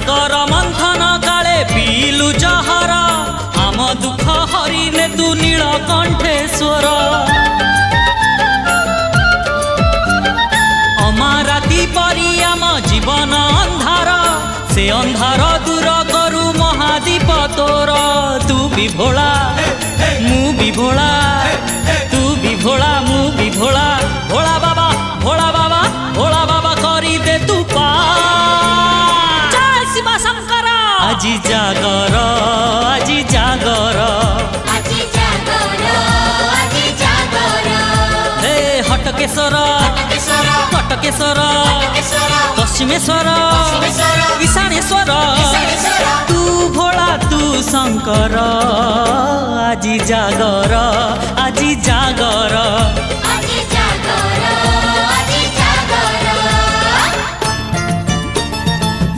सागर मंथन काले पीलु जहर आम दुख हरिने तू नीलकंठेश्वर अमाराती परी आम जीवन अंधार से अंधार दूर करू महादीप तोर तू भी भोला मु भी भोला तू भी भोला मु भी भोला भोला बाबा भोला बाबा भोला बाबा करी दे तू पा जय शिव शंकर আজি जागर আজি जागर আজি জাগর আজি জাগর हे हटकेश्वर হটকেশ্বর कटकेश्वर হটকেশ্বর पश्चिमेश्वर পশ্চিমেশ্বর ईशानेश्वर ঈশানেশ্বর तू भोला तू शंकर আজি जागर আজি जागर আজি